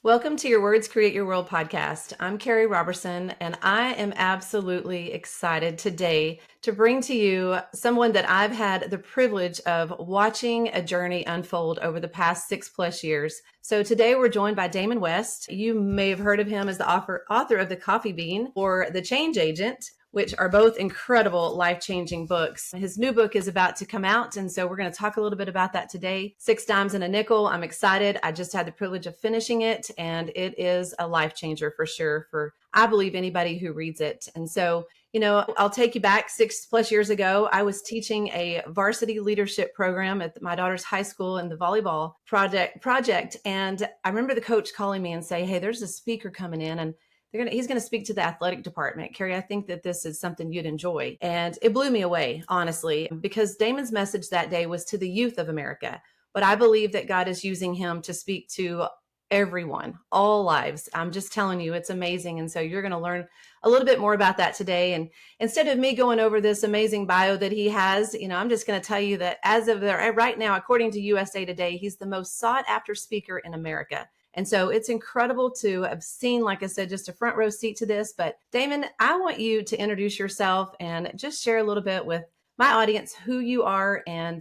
Welcome to Your Words Create Your World podcast. I'm Kerri Roberson, and I am absolutely excited today to bring to you someone that I've had the privilege of watching a journey unfold over the past 6+ years. So today we're joined by Damon West. You may have heard of him as the author of The Coffee Bean or The Change Agent, which are both incredible life-changing books. His new book is about to come out, and so we're going to talk a little bit about that today. 6 Dimes and a Nickel. I'm excited. I just had the privilege of finishing it, and it is a life changer for sure for, I believe, anybody who reads it. And so, I'll take you back 6+ years ago. I was teaching a varsity leadership program at my daughter's high school in the volleyball project. And I remember the coach calling me and say, "Hey, there's a speaker coming in, and he's going to speak to the athletic department. Kerri, I think that this is something you'd enjoy." And it blew me away, honestly, because Damon's message that day was to the youth of America. But I believe that God is using him to speak to everyone, all lives. I'm just telling you, it's amazing. And so you're going to learn a little bit more about that today. And instead of me going over this amazing bio that he has, I'm just going to tell you that as of right now, according to USA Today, he's the most sought after speaker in America. And so it's incredible to have seen, like I said, just a front row seat to this. But Damon, I want you to introduce yourself and just share a little bit with my audience who you are. And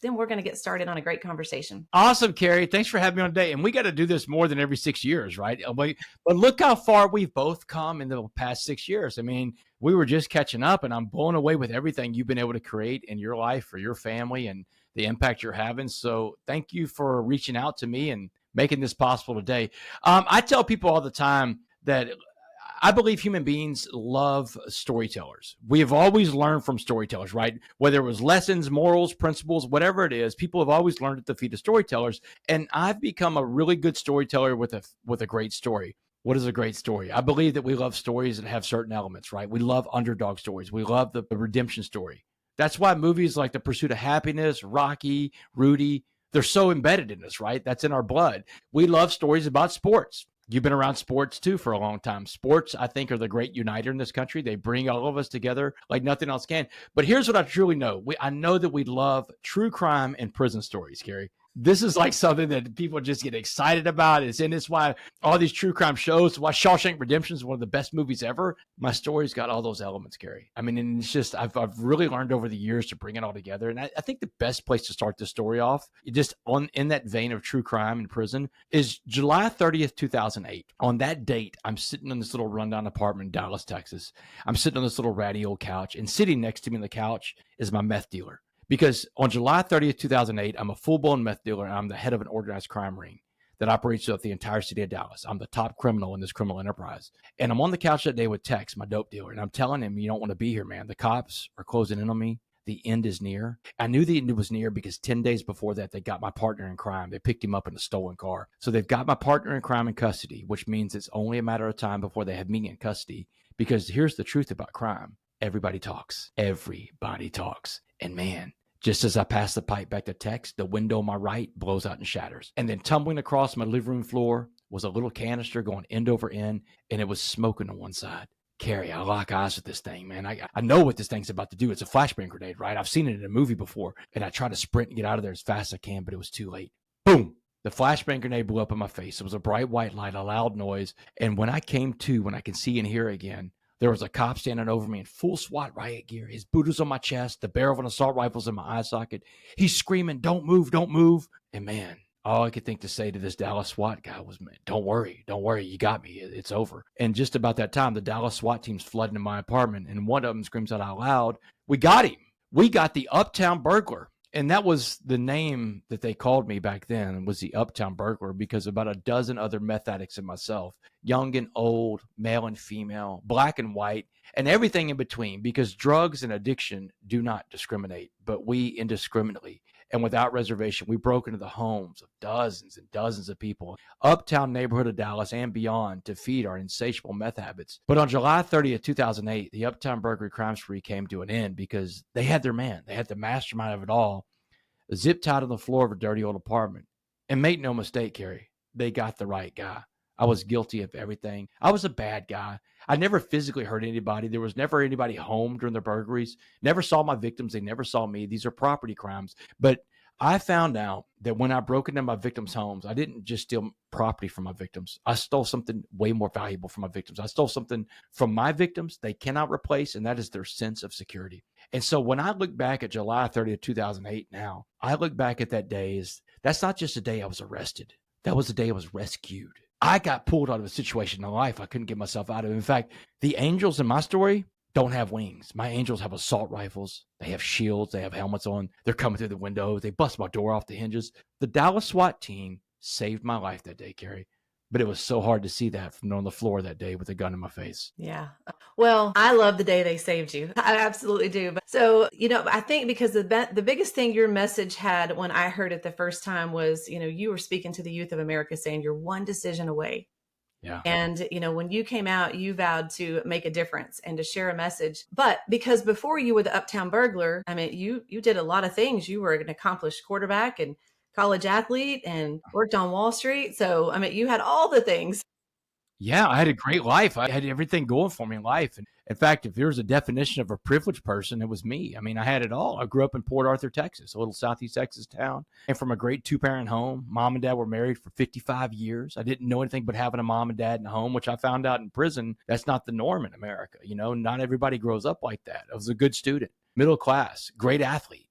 then we're going to get started on a great conversation. Awesome, Kerri. Thanks for having me on today. And we got to do this more than every 6 years, right? But look how far we've both come in the past 6 years. I mean, we were just catching up, and I'm blown away with everything you've been able to create in your life for your family and the impact you're having. So thank you for reaching out to me and making this possible today. I tell people all the time that I believe human beings love storytellers. We have always learned from storytellers, right? Whether it was lessons, morals, principles, whatever it is, people have always learned at the feet of storytellers. And I've become a really good storyteller with a great story. What is a great story? I believe that we love stories that have certain elements, right? We love underdog stories. We love the redemption story. That's why movies like The Pursuit of Happiness, Rocky, Rudy, they're so embedded in us, right? That's in our blood. We love stories about sports. You've been around sports too for a long time. Sports, I think, are the great uniter in this country. They bring all of us together like nothing else can. But here's what I truly know. I know that we love true crime and prison stories, Kerri. This is like something that people just get excited about. It's why all these true crime shows, why Shawshank Redemption is one of the best movies ever. My story's got all those elements, Kerri. I mean, and it's just, I've really learned over the years to bring it all together. And I think the best place to start this story off, just in that vein of true crime and prison, is July 30th, 2008. On that date, I'm sitting in this little rundown apartment in Dallas, Texas. I'm sitting on this little ratty old couch, and sitting next to me on the couch is my meth dealer. Because on July 30th, 2008, I'm a full-blown meth dealer, and I'm the head of an organized crime ring that operates throughout the entire city of Dallas. I'm the top criminal in this criminal enterprise. And I'm on the couch that day with Tex, my dope dealer, and I'm telling him, "You don't want to be here, man. The cops are closing in on me. The end is near." I knew the end was near because 10 days before that, they got my partner in crime. They picked him up in a stolen car. So they've got my partner in crime in custody, which means it's only a matter of time before they have me in custody. Because here's the truth about crime. Everybody talks. Everybody talks. And man, just as I pass the pipe back to Tex, the window on my right blows out and shatters. And then tumbling across my living room floor was a little canister going end over end, and it was smoking on one side. Kerri, I lock eyes with this thing, man. I know what this thing's about to do. It's a flashbang grenade, right? I've seen it in a movie before, and I try to sprint and get out of there as fast as I can, but it was too late. Boom! The flashbang grenade blew up in my face. It was a bright white light, a loud noise, and when I came to, when I can see and hear again, there was a cop standing over me in full SWAT riot gear. His boot was on my chest. The barrel of an assault rifle's in my eye socket. He's screaming, "Don't move, don't move." And man, all I could think to say to this Dallas SWAT guy was, "Man, don't worry, you got me. It's over." And just about that time, the Dallas SWAT team's flooding in my apartment, and one of them screams out loud, "We got him. We got the Uptown Burglar." And that was the name that they called me back then, was the Uptown Burglar, because about a dozen other meth addicts and myself, young and old, male and female, black and white, and everything in between, because drugs and addiction do not discriminate, but we indiscriminately and without reservation, we broke into the homes of dozens and dozens of people, uptown neighborhood of Dallas and beyond, to feed our insatiable meth habits. But on July 30th, 2008, the Uptown Burglary crime spree came to an end because they had their man. They had the mastermind of it all, zip tied on the floor of a dirty old apartment. And make no mistake, Kerri, they got the right guy. I was guilty of everything. I was a bad guy. I never physically hurt anybody. There was never anybody home during the burglaries. Never saw my victims. They never saw me. These are property crimes. But I found out that when I broke into my victims' homes, I didn't just steal property from my victims. I stole something way more valuable from my victims. I stole something from my victims they cannot replace, and that is their sense of security. And so when I look back at July 30th, 2008 now, I look back at that day as that's not just the day I was arrested. That was the day I was rescued. I got pulled out of a situation in life I couldn't get myself out of. In fact, the angels in my story don't have wings. My angels have assault rifles. They have shields. They have helmets on. They're coming through the window. They bust my door off the hinges. The Dallas SWAT team saved my life that day, Kerri. But it was so hard to see that from on the floor that day with a gun in my face. Yeah. Well, I love the day they saved you. I absolutely do. But so, I think because the biggest thing your message had when I heard it the first time was, you were speaking to the youth of America saying you're one decision away. Yeah. And, when you came out, you vowed to make a difference and to share a message. But because before you were the uptown burglar, I mean, you did a lot of things. You were an accomplished quarterback and college athlete and worked on Wall Street. So, I mean, you had all the things. Yeah, I had a great life. I had everything going for me in life. And in fact, if there's a definition of a privileged person, it was me. I mean, I had it all. I grew up in Port Arthur, Texas, a little Southeast Texas town, and from a great two-parent home. Mom and dad were married for 55 years. I didn't know anything but having a mom and dad in the home, which I found out in prison. That's not the norm in America. Not everybody grows up like that. I was a good student, middle class, great athlete,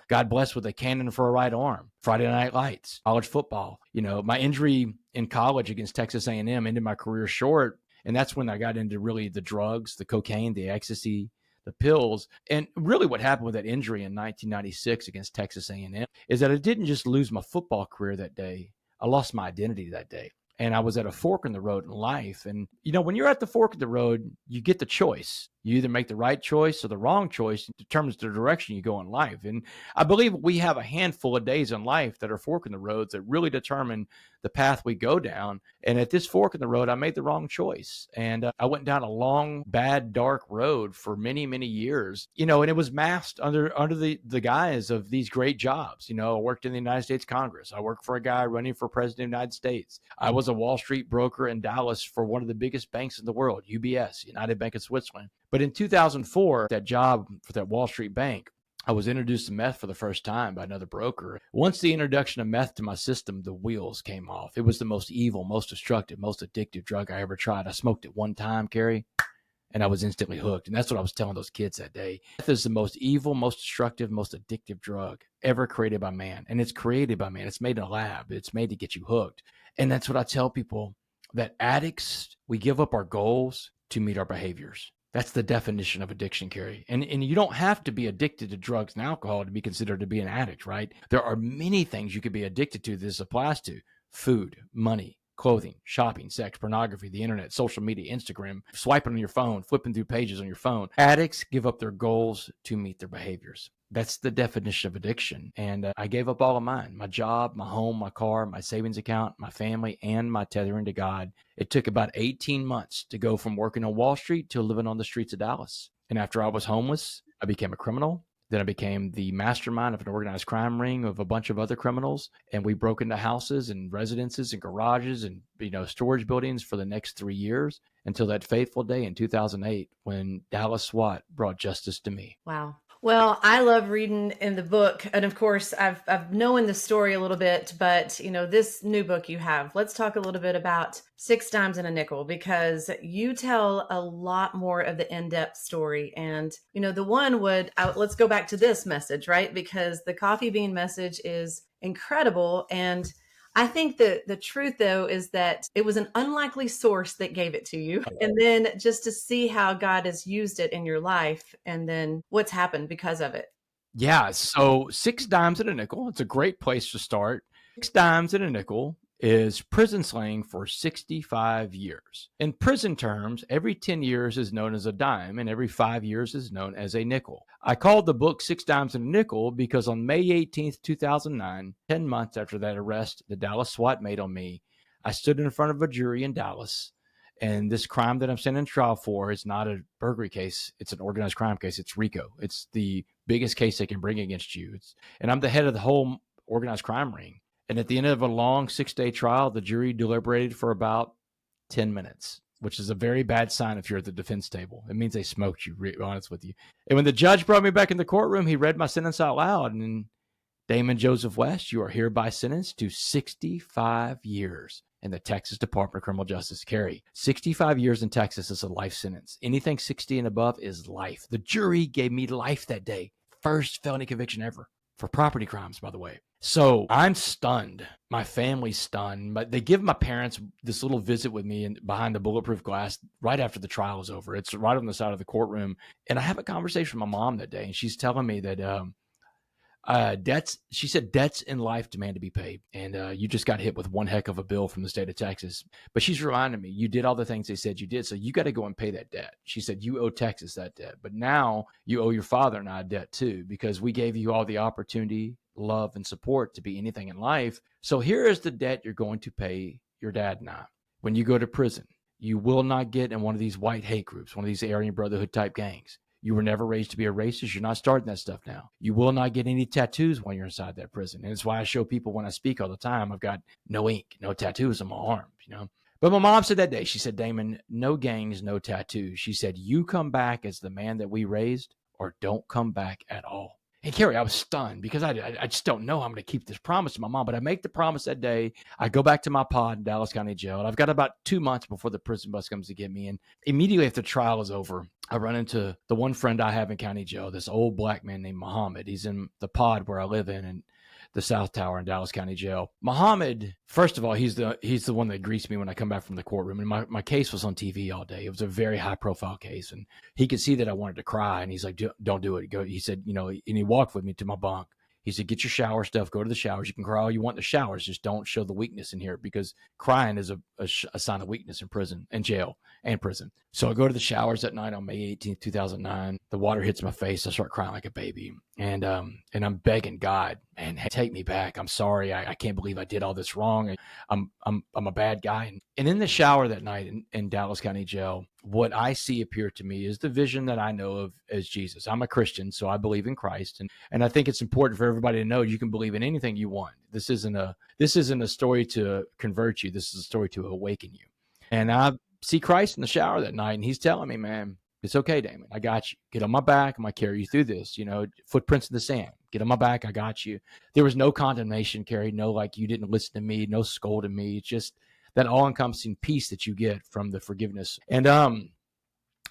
God bless with a cannon for a right arm, Friday Night Lights, college football. My injury in college against Texas A&M ended my career short. And that's when I got into really the drugs, the cocaine, the ecstasy, the pills. And really what happened with that injury in 1996 against Texas A&M is that I didn't just lose my football career that day. I lost my identity that day. And I was at a fork in the road in life. And, when you're at the fork of the road, you get the choice. You either make the right choice or the wrong choice. It determines the direction you go in life. And I believe we have a handful of days in life that are fork in the roads that really determine the path we go down. And at this fork in the road, I made the wrong choice. And I went down a long, bad, dark road for many, many years, and it was masked under the guise of these great jobs. I worked in the United States Congress. I worked for a guy running for president of the United States. I was a Wall Street broker in Dallas for one of the biggest banks in the world, UBS, United Bank of Switzerland. But in 2004, that job for that Wall Street bank, I was introduced to meth for the first time by another broker. Once the introduction of meth to my system, the wheels came off. It was the most evil, most destructive, most addictive drug I ever tried. I smoked it one time, Kerri, and I was instantly hooked. And that's what I was telling those kids that day. Meth is the most evil, most destructive, most addictive drug ever created by man. And it's created by man. It's made in a lab. It's made to get you hooked. And that's what I tell people, that addicts, we give up our goals to meet our behaviors. That's the definition of addiction, Kerri. And you don't have to be addicted to drugs and alcohol to be considered to be an addict, right? There are many things you could be addicted to this applies to: food, money, clothing, shopping, sex, pornography, the internet, social media, Instagram, swiping on your phone, flipping through pages on your phone. Addicts give up their goals to meet their behaviors. That's the definition of addiction. And I gave up all of mine: my job, my home, my car, my savings account, my family, and my tethering to God. It took about 18 months to go from working on Wall Street to living on the streets of Dallas. And after I was homeless, I became a criminal. Then I became the mastermind of an organized crime ring of a bunch of other criminals. And we broke into houses and residences and garages and, storage buildings for the next 3 years until that fateful day in 2008 when Dallas SWAT brought justice to me. Wow. Well, I love reading in the book. And of course, I've known the story a little bit, but this new book you have, let's talk a little bit about 6 Dimes and a Nickel, because you tell a lot more of the in-depth story. And, the one let's go back to this message, right? Because the coffee bean message is incredible. And I think that the truth, though, is that it was an unlikely source that gave it to you. And then just to see how God has used it in your life and then what's happened because of it. Yeah. So 6 dimes and a nickel. It's a great place to start. 6 dimes and a nickel is prison slang for 65 years. In prison terms, every 10 years is known as a dime and every 5 years is known as a nickel. I called the book 6 Dimes and a Nickel because on May 18th, 2009, 10 months after that arrest the Dallas SWAT made on me, I stood in front of a jury in Dallas. And this crime that I'm standing in trial for is not a burglary case. It's an organized crime case. It's RICO. It's the biggest case they can bring against you. And I'm the head of the whole organized crime ring. And at the end of a long 6-day trial, the jury deliberated for about 10 minutes, which is a very bad sign if you're at the defense table. It means they smoked you, to be honest with you. And when the judge brought me back in the courtroom, he read my sentence out loud. And Damon Joseph West, you are hereby sentenced to 65 years in the Texas Department of Criminal Justice. Kerri, 65 years in Texas is a life sentence. Anything 60 and above is life. The jury gave me life that day. First felony conviction ever for property crimes, by the way. So I'm stunned. My family's stunned. But they give my parents this little visit with me behind the bulletproof glass right after the trial is over. It's right on the side of the courtroom. And I have a conversation with my mom that day, and she's telling me that she said debts in life demand to be paid. And you just got hit with one heck of a bill from the state of Texas. But she's reminding me, you did all the things they said you did. So you got to go and pay that debt. She said, you owe Texas that debt. But now you owe your father and I a debt too, because we gave you all the opportunity, love, and support to be anything in life. So here is the debt you're going to pay your dad and I. When you go to prison, you will not get in one of these white hate groups, one of these Aryan Brotherhood type gangs. You were never raised to be a racist. You're not starting that stuff now. You will not get any tattoos when you're inside that prison. And it's why I show people when I speak all the time, I've got no ink, no tattoos on my arms, you know. But my mom said that day, she said, Damon, no gangs, no tattoos. She said, you come back as the man that we raised or don't come back at all. And Kerri, I was stunned because I just don't know how I'm going to keep this promise to my mom. But I make the promise that day. I go back to my pod in Dallas County Jail. And I've got about 2 months before the prison bus comes to get me. And immediately after the trial is over, I run into the one friend I have in county jail, this old black man named Muhammad. He's in the pod where I live in the South Tower in Dallas County Jail. Muhammad, first of all, he's the one that greets me when I come back from the courtroom. And my case was on TV all day. It was a very high profile case. And he could see that I wanted to cry. And he's like, don't do it. He said, and he walked with me to my bunk. He said, get your shower stuff, go to the showers. You can cry all you want in the showers. Just don't show the weakness in here, because crying is a sign of weakness in prison and jail and prison. So I go to the showers that night on May 18th, 2009. The water hits my face. I start crying like a baby. And I'm begging God, man, take me back. I'm sorry. I can't believe I did all this wrong. I'm a bad guy. And in the shower that night in Dallas County Jail, what I see appear to me is the vision that I know of as Jesus. I'm a Christian, so I believe in Christ. And I think it's important for everybody to know you can believe in anything you want. This isn't a story to convert you. This is a story to awaken you. And I see Christ in the shower that night, and he's telling me, man, it's okay, Damon. I got you. Get on my back. I'm going to carry you through this. Footprints in the sand. Get on my back. I got you. There was no condemnation, Kerri. No, like, you didn't listen to me. No scolding me. It's just that all-encompassing peace that you get from the forgiveness. And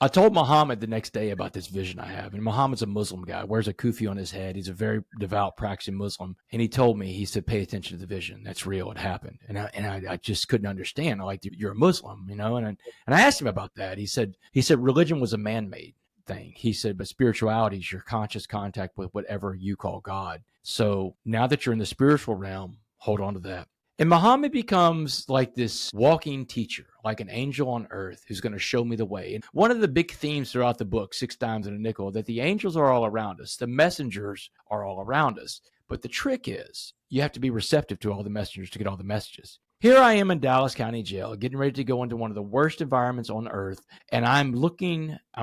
I told Muhammad the next day about this vision I have. And Muhammad's a Muslim guy, wears a kufi on his head. He's a very devout, practicing Muslim. And he told me, he said, pay attention to the vision. That's real. It happened. And I just couldn't understand. I'm like, you're a Muslim, And I asked him about that. He said religion was a man-made thing. He said, but spirituality is your conscious contact with whatever you call God. So now that you're in the spiritual realm, hold on to that. And Muhammad becomes like this walking teacher, like an angel on earth who's going to show me the way. And one of the big themes throughout the book, 6 Dimes and a Nickel, that the angels are all around us. The messengers are all around us. But the trick is you have to be receptive to all the messengers to get all the messages. Here I am in Dallas County Jail, getting ready to go into one of the worst environments on earth. And I'm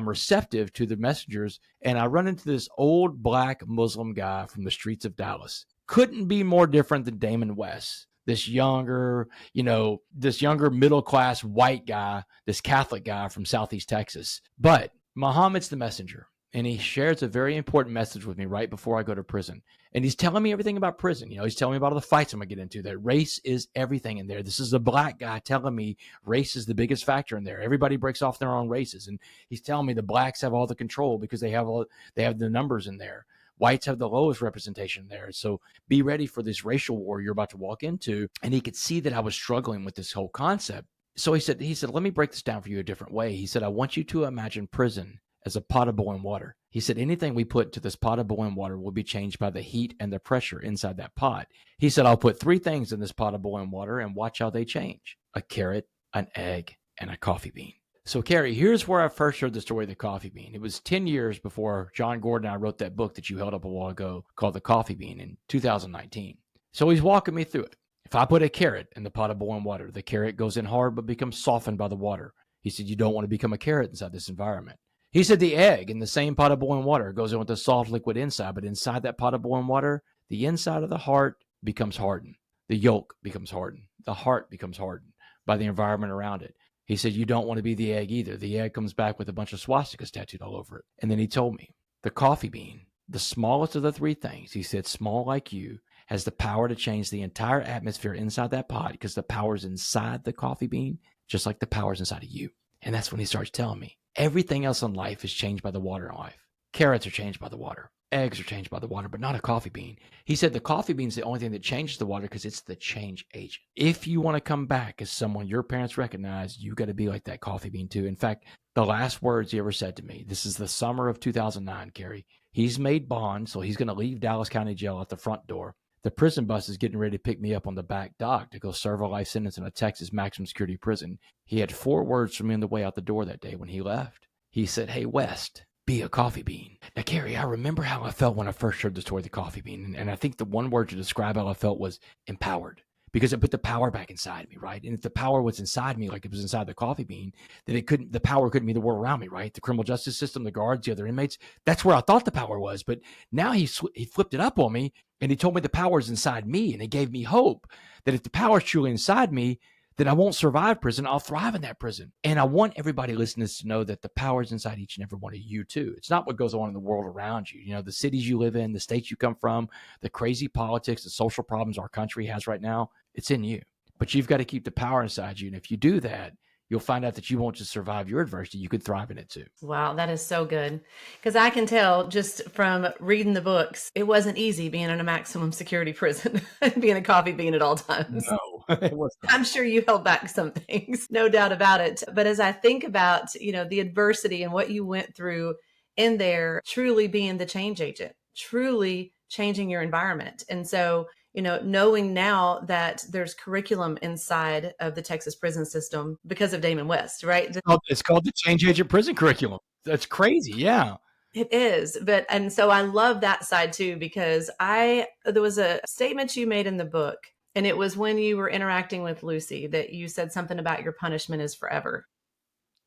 receptive to the messengers. And I run into this old black Muslim guy from the streets of Dallas. Couldn't be more different than Damon West. This younger middle-class white guy, this Catholic guy from Southeast Texas. But Muhammad's the messenger, and he shares a very important message with me right before I go to prison. And he's telling me everything about prison. He's telling me about all the fights I'm going to get into, that race is everything in there. This is a black guy telling me race is the biggest factor in there. Everybody breaks off their own races. And he's telling me the blacks have all the control because they have the numbers in there. Whites have the lowest representation there. So be ready for this racial war you're about to walk into. And he could see that I was struggling with this whole concept. So he said, let me break this down for you a different way. He said, I want you to imagine prison as a pot of boiling water. He said, anything we put into this pot of boiling water will be changed by the heat and the pressure inside that pot. He said, I'll put 3 things in this pot of boiling water and watch how they change: a carrot, an egg, and a coffee bean. So, Kerri, here's where I first heard the story of the coffee bean. It was 10 years before John Gordon and I wrote that book that you held up a while ago called The Coffee Bean in 2019. So he's walking me through it. If I put a carrot in the pot of boiling water, the carrot goes in hard but becomes softened by the water. He said, you don't want to become a carrot inside this environment. He said the egg in the same pot of boiling water goes in with a soft liquid inside, but inside that pot of boiling water, the inside of the heart becomes hardened. The yolk becomes hardened. The heart becomes hardened by the environment around it. He said, you don't want to be the egg either. The egg comes back with a bunch of swastikas tattooed all over it. And then he told me, the coffee bean the smallest of the three things, he said, small like you, has the power to change the entire atmosphere inside that pot because the power's inside the coffee bean, just like the power's inside of you. And that's when he starts telling me everything else in life is changed by the water in life. Carrots are changed by the water. Eggs are changed by the water, but not a coffee bean. He said the coffee bean is the only thing that changes the water because it's the change agent. If you want to come back as someone your parents recognize, you got to be like that coffee bean too. In fact, the last words he ever said to me, this is the summer of 2009, Kerri. He's made bond, so he's going to leave Dallas County Jail at the front door. The prison bus is getting ready to pick me up on the back dock to go serve a life sentence in a Texas maximum security prison. He had 4 words from me on the way out the door that day when he left. He said, hey, West, be a coffee bean. Now, Kerri, I remember how I felt when I first heard the story of the coffee bean. And I think the one word to describe how I felt was empowered, because it put the power back inside me, right? And if the power was inside me, like it was inside the coffee bean, then the power couldn't be the world around me, right? The criminal justice system, the guards, the other inmates, that's where I thought the power was. But now he flipped it up on me, and he told me the power is inside me. And it gave me hope that if the power is truly inside me, then I won't survive prison. I'll thrive in that prison. And I want everybody listening to know that the power is inside each and every one of you too. It's not what goes on in the world around you. You know, the cities you live in, the states you come from, the crazy politics, the social problems our country has right now, it's in you. But you've got to keep the power inside you. And if you do that, you'll find out that you won't just survive your adversity, you could thrive in it too. Wow, that is so good. Because I can tell just from reading the books, it wasn't easy being in a maximum security prison and being a coffee bean at all times. No, it was not. I'm sure you held back some things, no doubt about it. But as I think about, the adversity and what you went through in there, truly being the change agent, truly changing your environment. And so, knowing now that there's curriculum inside of the Texas prison system because of Damon West, right? It's called the Change Agent Prison Curriculum. That's crazy. Yeah. It is. And so I love that side too, because there was a statement you made in the book, and it was when you were interacting with Lucy that you said something about your punishment is forever.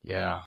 Yeah.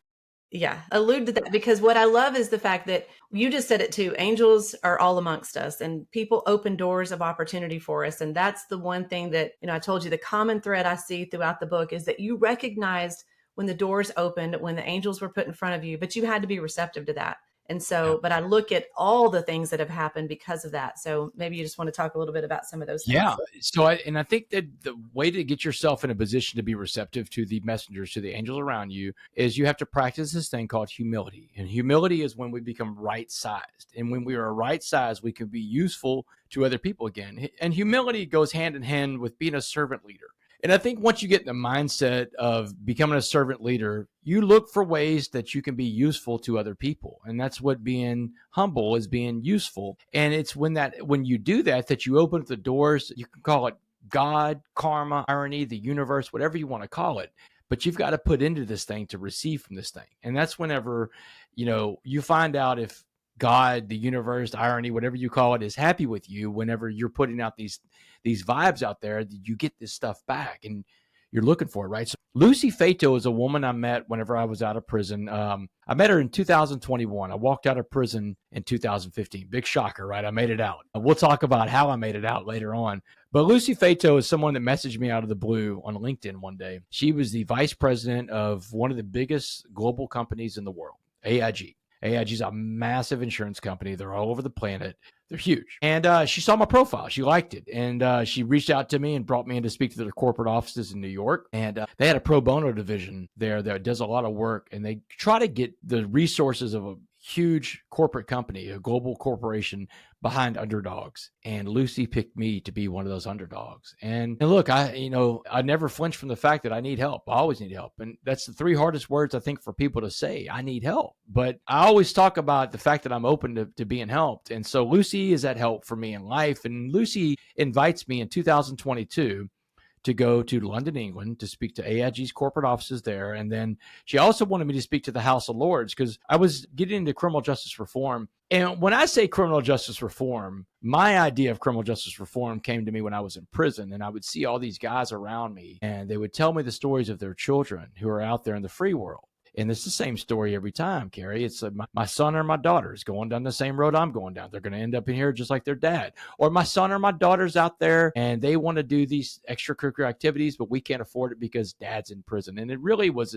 Yeah, allude to that, because what I love is the fact that you just said it too. Angels are all amongst us, and people open doors of opportunity for us. And that's the one thing that, I told you, the common thread I see throughout the book is that you recognized when the doors opened, when the angels were put in front of you, but you had to be receptive to that. And so, but I look at all the things that have happened because of that. So maybe you just want to talk a little bit about some of those things. Yeah. So I think that the way to get yourself in a position to be receptive to the messengers, to the angels around you, is you have to practice this thing called humility. And humility is when we become right-sized. And when we are right-sized, we can be useful to other people again. And humility goes hand in hand with being a servant leader. And I think once you get in the mindset of becoming a servant leader, you look for ways that you can be useful to other people. And that's what being humble is, being useful. And it's when you do that you open up the doors. You can call it God, karma, irony, the universe, whatever you want to call it. But you've got to put into this thing to receive from this thing. And that's whenever, you find out if God, the universe, irony, whatever you call it, is happy with you. Whenever you're putting out these vibes out there, you get this stuff back and you're looking for it, right? So Lucy Fato is a woman I met whenever I was out of prison. I met her in 2021. I walked out of prison in 2015. Big shocker, right? I made it out. We'll talk about how I made it out later on. But Lucy Fato is someone that messaged me out of the blue on LinkedIn one day. She was the vice president of one of the biggest global companies in the world, AIG. AIG is a massive insurance company. They're all over the planet. They're huge. And she saw my profile. She liked it. And she reached out to me and brought me in to speak to their corporate offices in New York. And they had a pro bono division there that does a lot of work. And they try to get the resources of a huge corporate company, a global corporation, behind underdogs. And Lucy picked me to be one of those underdogs. And look, I never flinch from the fact that I need help. I always need help. And that's the 3 hardest words I think for people to say. I need help. But I always talk about the fact that I'm open to being helped. And so Lucy is that help for me in life. And Lucy invites me in 2022 to go to London, England, to speak to AIG's corporate offices there. And then she also wanted me to speak to the House of Lords because I was getting into criminal justice reform. And when I say criminal justice reform, my idea of criminal justice reform came to me when I was in prison, and I would see all these guys around me, and they would tell me the stories of their children who are out there in the free world. And it's the same story every time, Kerri. It's my son or my daughter is going down the same road I'm going down. They're going to end up in here just like their dad. Or my son or my daughter's out there and they want to do these extracurricular activities, but we can't afford it because dad's in prison. And it really was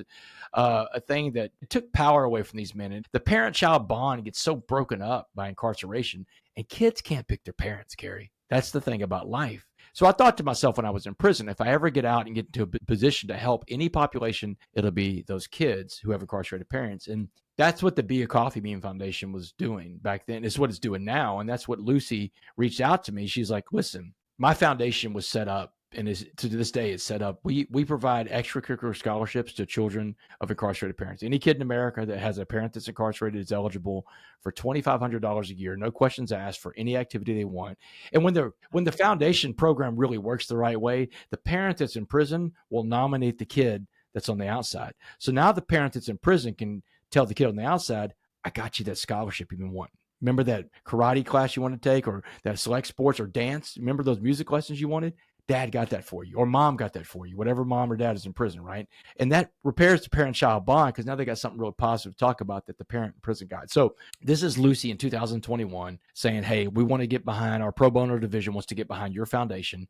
a thing that took power away from these men. And the parent-child bond gets so broken up by incarceration, and kids can't pick their parents, Kerri. That's the thing about life. So I thought to myself when I was in prison, if I ever get out and get into a position to help any population, it'll be those kids who have incarcerated parents. And that's what the Be a Coffee Bean Foundation was doing back then. It's what it's doing now. And that's what Lucy reached out to me. She's like, listen, my foundation was set up, and is to this day it's set up. We provide extracurricular scholarships to children of incarcerated parents. Any kid in America that has a parent that's incarcerated is eligible for $2,500 a year, no questions asked, for any activity they want. And when the foundation program really works the right way, the parent that's in prison will nominate the kid that's on the outside. So now the parent that's in prison can tell the kid on the outside, I got you that scholarship you've been wanting. Remember that karate class you want to take, or that select sports or dance? Remember those music lessons you wanted? Dad got that for you, or mom got that for you, whatever mom or dad is in prison, right? And that repairs the parent-child bond, because now they got something really positive to talk about that the parent in prison got. So this is Lucy in 2021 saying, hey, we want to get behind, our pro bono division wants to get behind your foundation.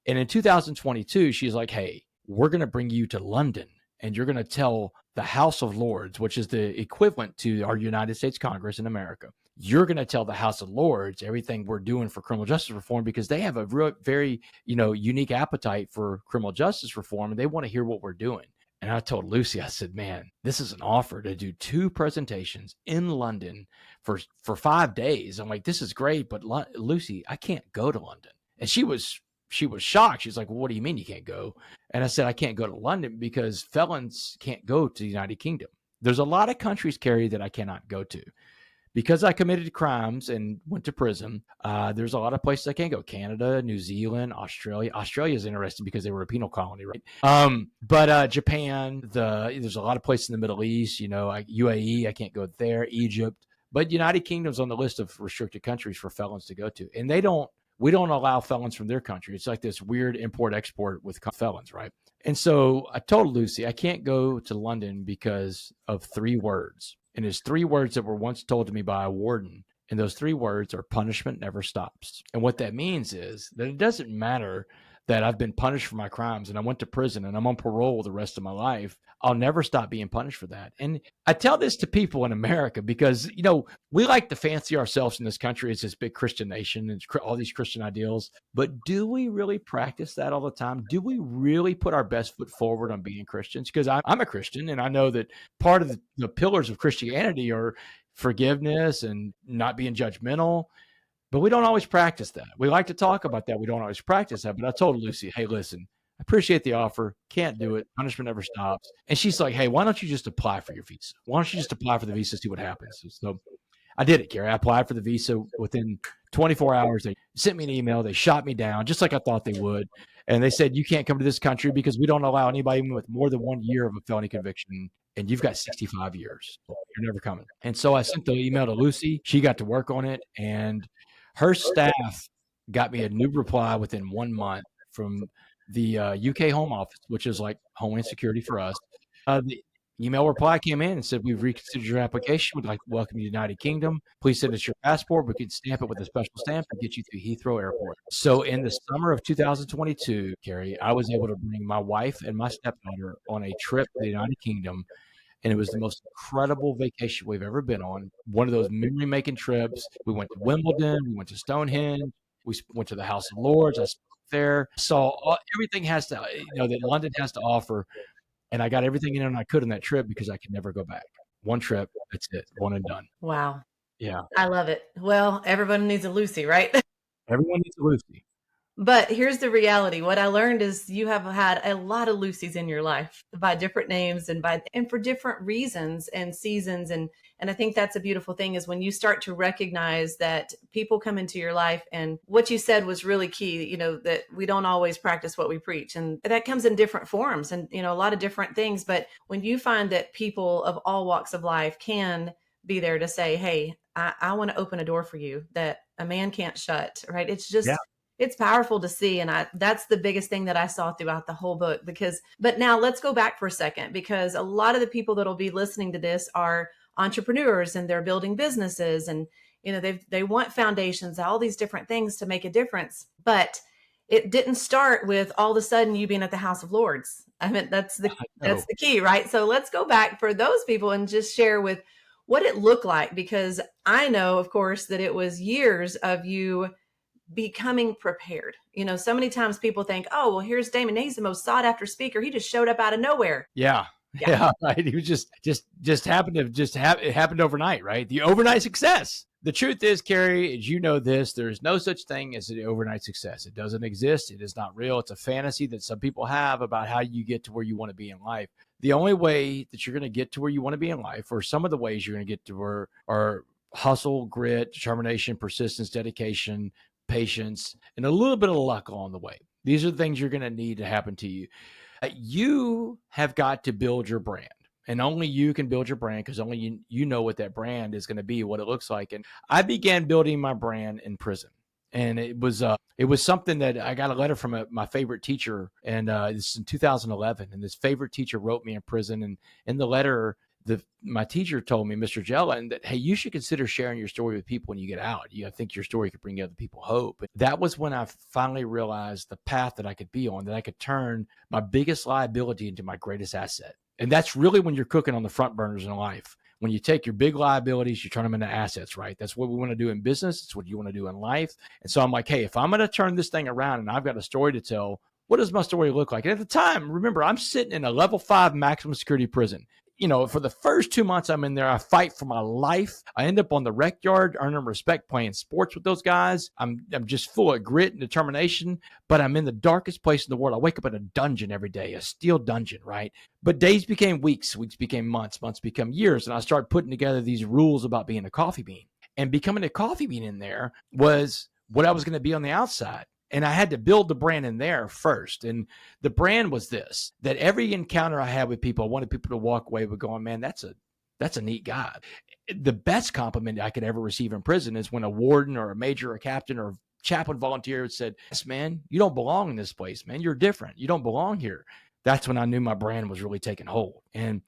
And in 2022, she's like, hey, we're going to bring you to London, and you're going to tell the House of Lords, which is the equivalent to our United States Congress in America. You're going to tell the House of Lords everything we're doing for criminal justice reform, because they have a very, unique appetite for criminal justice reform, and they want to hear what we're doing. And I told Lucy, I said, man, this is an offer to do 2 presentations in London for 5 days. I'm like, this is great, but Lucy, I can't go to London. And she was shocked. She's like, well, what do you mean you can't go? And I said, I can't go to London because felons can't go to the United Kingdom. There's a lot of countries, Kerri, that I cannot go to. Because I committed crimes and went to prison, there's a lot of places I can't go. Canada, New Zealand, Australia. Australia is interesting because they were a penal colony, right? But Japan, there's a lot of places in the Middle East, UAE, I can't go there, Egypt. But United Kingdom's on the list of restricted countries for felons to go to. And we don't allow felons from their country. It's like this weird import-export with felons, right? And so I told Lucy, I can't go to London because of 3 words. And it's 3 words that were once told to me by a warden. And those 3 words are punishment never stops. And what that means is that it doesn't matter that I've been punished for my crimes and I went to prison and I'm on parole the rest of my life. I'll never stop being punished for that. And I tell this to people in America because, we like to fancy ourselves in this country as this big Christian nation and all these Christian ideals. But do we really practice that all the time? Do we really put our best foot forward on being Christians? Because I'm a Christian, and I know that part of the pillars of Christianity are forgiveness and not being judgmental. But we don't always practice that. We like to talk about that. We don't always practice that. But I told Lucy, hey, listen, I appreciate the offer. Can't do it. Punishment never stops. And she's like, hey, why don't you just apply for your visa? Why don't you just apply for the visa, see what happens? So I did it, Kerri. I applied for the visa. Within 24 hours, they sent me an email. They shot me down just like I thought they would. And they said, you can't come to this country because we don't allow anybody with more than 1 year of a felony conviction. And you've got 65 years. You're never coming. And so I sent the email to Lucy. She got to work on it. And her staff got me a new reply within 1 month from the UK Home Office, which is like Homeland Security for us. The email reply came in and said, we've reconsidered your application. We'd like to welcome you to the United Kingdom. Please send us your passport. We can stamp it with a special stamp and get you through Heathrow Airport. So in the summer of 2022, Kerri, I was able to bring my wife and my stepdaughter on a trip to the United Kingdom. And it was the most incredible vacation we've ever been on. One of those memory-making trips. We went to Wimbledon. We went to Stonehenge. We went to the House of Lords. I spoke there. Saw everything that London has to offer. And I got everything in I could on that trip because I could never go back. One trip. That's it. One and done. Wow. Yeah. I love it. Well, everyone needs a Lucy, right? Everyone needs a Lucy. But here's the reality. What I learned is you have had a lot of Lucys in your life by different names and for different reasons and seasons. And I think that's a beautiful thing is when you start to recognize that people come into your life, and what you said was really key, that we don't always practice what we preach, and that comes in different forms and, a lot of different things. But when you find that people of all walks of life can be there to say, hey, I want to open a door for you that a man can't shut, right? It's just, It's powerful to see. And that's the biggest thing that I saw throughout the whole book. But now let's go back for a second, because a lot of the people that'll be listening to this are entrepreneurs and they're building businesses, and, they want foundations, all these different things to make a difference. But it didn't start with all of a sudden you being at the House of Lords. I mean, that's No. the key, right? So let's go back for those people and just share with what it looked like, because I know, of course, that it was years of you becoming prepared. So many times people think, oh, well, here's Damon. He's the most sought after speaker. He just showed up out of nowhere. Yeah. Yeah. Yeah. Right. He was just happened to it happened overnight, right? The overnight success. The truth is, Kerri, as you know this, there's no such thing as an overnight success. It doesn't exist. It is not real. It's a fantasy that some people have about how you get to where you want to be in life. The only way that you're going to get to where you want to be in life, or some of the ways you're going to get to where, are hustle, grit, determination, persistence, dedication, patience, and a little bit of luck along the way. These are the things you're going to need to happen to you. You have got to build your brand, and only you can build your brand, because only you know what that brand is going to be, what it looks like. And I began building my brand in prison. And it was something that I got a letter from my favorite teacher, and this is in 2011. And this favorite teacher wrote me in prison, and in the letter, my teacher told me, Mr. Jellin, that, hey, you should consider sharing your story with people when you get out. I think your story could bring other people hope. And that was when I finally realized the path that I could be on, that I could turn my biggest liability into my greatest asset. And that's really when you're cooking on the front burners in life. When you take your big liabilities, you turn them into assets, right? That's what we want to do in business. It's what you want to do in life. And so I'm like, hey, if I'm going to turn this thing around and I've got a story to tell, what does my story look like? And at the time, remember, I'm sitting in a level 5 maximum security prison. For the first 2 months I'm in there, I fight for my life. I end up on the rec yard, earning respect, playing sports with those guys. I'm just full of grit and determination, but I'm in the darkest place in the world. I wake up in a dungeon every day, a steel dungeon, right? But days became weeks, weeks became months, months become years, and I started putting together these rules about being a coffee bean. And becoming a coffee bean in there was what I was going to be on the outside. And I had to build the brand in there first. And the brand was this, that every encounter I had with people, I wanted people to walk away with going, man, that's a neat guy. The best compliment I could ever receive in prison is when a warden or a major or a captain or a chaplain volunteer said, yes, man, you don't belong in this place, man. You're different. You don't belong here. That's when I knew my brand was really taking hold. And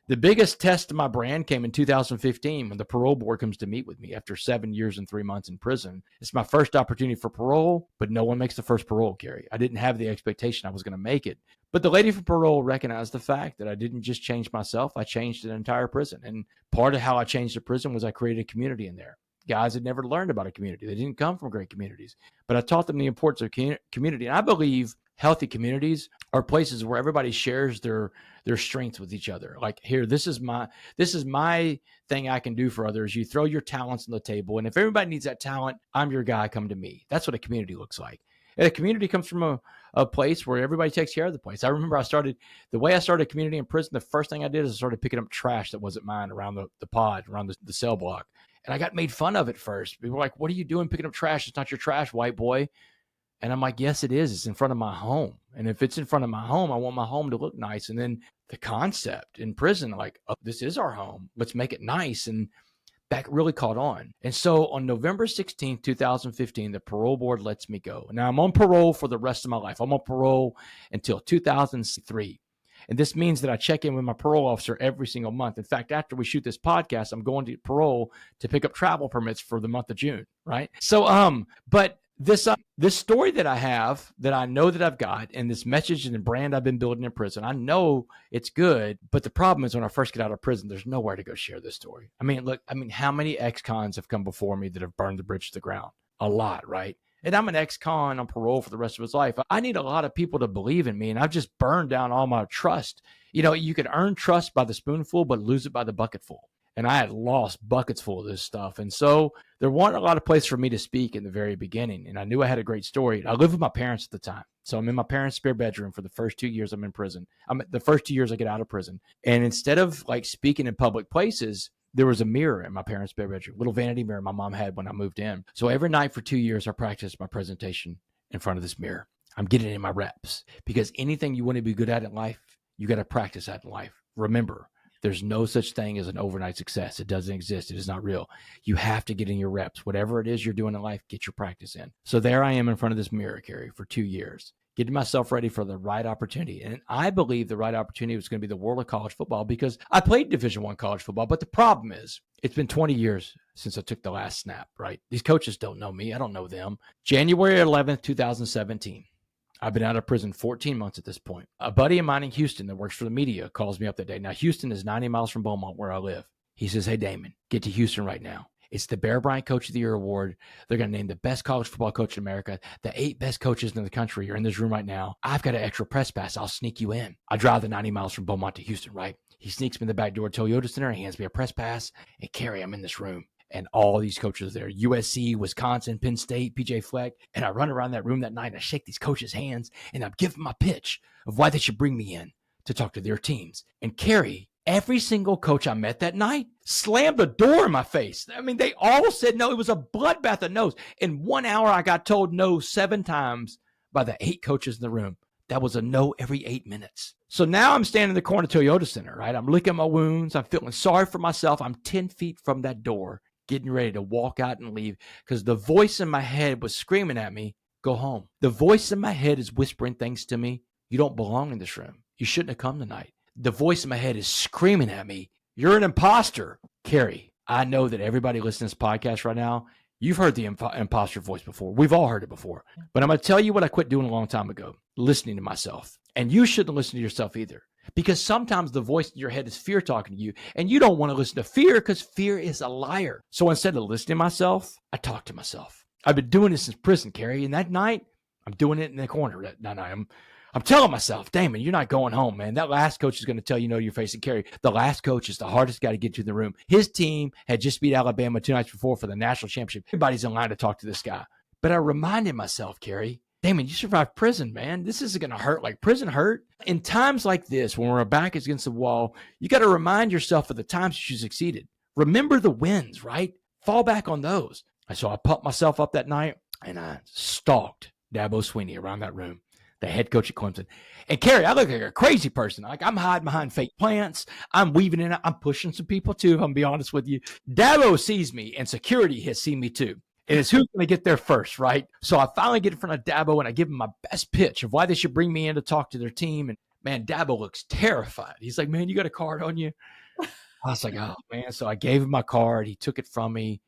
the biggest test of my brand came in 2015 when the parole board comes to meet with me after 7 years and 3 months in prison. It's my first opportunity for parole, but no one makes the first parole, Kerri. I didn't have the expectation I was going to make it. But the lady from parole recognized the fact that I didn't just change myself, I changed an entire prison. And part of how I changed the prison was I created a community in there. Guys had never learned about a community. They didn't come from great communities, but I taught them the importance of community. And I believe healthy communities are places where everybody shares their strengths with each other. Like, here, this is my thing I can do for others. You throw your talents on the table, and if everybody needs that talent, I'm your guy, come to me. That's what a community looks like. And a community comes from a place where everybody takes care of the place. I remember the way I started a community in prison, the first thing I did is I started picking up trash that wasn't mine around the pod, around the cell block. And I got made fun of at first. People were like, what are you doing picking up trash? It's not your trash, white boy. And I'm like, yes, it is. It's in front of my home. And if it's in front of my home, I want my home to look nice. And then the concept in prison, like, oh, this is our home. Let's make it nice. And that really caught on. And so on November 16th, 2015, the parole board lets me go. Now I'm on parole for the rest of my life. I'm on parole until 2003. And this means that I check in with my parole officer every single month. In fact, after we shoot this podcast, I'm going to parole to pick up travel permits for the month of June, right? So, but this story that I have, that I know that I've got, and this message and the brand I've been building in prison, I know it's good. But the problem is when I first get out of prison, there's nowhere to go share this story. I mean, look, how many ex-cons have come before me that have burned the bridge to the ground? A lot, right? And I'm an ex-con on parole for the rest of his life. I need a lot of people to believe in me, and I've just burned down all my trust. You can earn trust by the spoonful, but lose it by the bucketful. And I had lost buckets full of this stuff. And so there weren't a lot of places for me to speak in the very beginning. And I knew I had a great story. I lived with my parents at the time. So I'm in my parents' spare bedroom for the first 2 years I'm in prison. The first 2 years I get out of prison. And instead of like speaking in public places, there was a mirror in my parents' spare bedroom, little vanity mirror my mom had when I moved in. So every night for 2 years, I practiced my presentation in front of this mirror. I'm getting in my reps, because anything you want to be good at in life, you got to practice that in life. Remember, There's no such thing as an overnight success. It doesn't exist. It is not real. You have to get in your reps. Whatever it is you're doing in life, get your practice in. So there I am in front of this mirror, Kerri, for 2 years, getting myself ready for the right opportunity. And I believe the right opportunity was going to be the world of college football because I played Division I college football. But the problem is it's been 20 years since I took the last snap, right? These coaches don't know me. I don't know them. January 11th, 2017. I've been out of prison 14 months at this point. A buddy of mine in Houston that works for the media calls me up that day. Now, Houston is 90 miles from Beaumont, where I live. He says, hey, Damon, get to Houston right now. It's the Bear Bryant Coach of the Year award. They're going to name the best college football coach in America. The 8 best coaches in the country are in this room right now. I've got an extra press pass. I'll sneak you in. I drive the 90 miles from Beaumont to Houston, right? He sneaks me in the back door of Toyota Center. He hands me a press pass. And Kerri, I'm in this room. And all these coaches there, USC, Wisconsin, Penn State, PJ Fleck. And I run around that room that night and I shake these coaches' hands and I'm giving my pitch of why they should bring me in to talk to their teams. And Kerri, every single coach I met that night slammed the door in my face. I mean, they all said no. It was a bloodbath of no's. In 1 hour, I got told no 7 times by the 8 coaches in the room. That was a no every 8 minutes. So now I'm standing in the corner of Toyota Center, right? I'm licking my wounds. I'm feeling sorry for myself. I'm 10 feet from that door, getting ready to walk out and leave because the voice in my head was screaming at me, go home. The voice in my head is whispering things to me. You don't belong in this room. You shouldn't have come tonight. The voice in my head is screaming at me, you're an imposter. Kerri, I know that everybody listening to this podcast right now, you've heard the imposter voice before. We've all heard it before. But I'm going to tell you what I quit doing a long time ago, listening to myself. And you shouldn't listen to yourself either. Because sometimes the voice in your head is fear talking to you, and you don't want to listen to fear because fear is a liar. So instead of listening to myself, I talk to myself. I've been doing this since prison, Kerri, and that night, I'm doing it in the corner. That night, I'm telling myself, Damon, you're not going home, man. That last coach is going to tell you no to your face. And Kerri, the last coach is the hardest guy to get to in the room. His team had just beat Alabama 2 nights before for the national championship. Everybody's in line to talk to this guy. But I reminded myself, Kerri, Damon, you survived prison, man. This isn't going to hurt like prison hurt. In times like this, when our back is against the wall, you got to remind yourself of the times you succeeded. Remember the wins, right? Fall back on those. And so I pumped myself up that night, and I stalked Dabo Swinney around that room, the head coach at Clemson. And Kerri, I look like a crazy person. Like I'm hiding behind fake plants. I'm weaving in. I'm pushing some people too, if I'm going to be honest with you. Dabo sees me, and security has seen me too. And it's who's going to get there first, right? So I finally get in front of Dabo, and I give him my best pitch of why they should bring me in to talk to their team. And, man, Dabo looks terrified. He's like, man, you got a card on you? I was like, oh, man. So I gave him my card. He took it from me,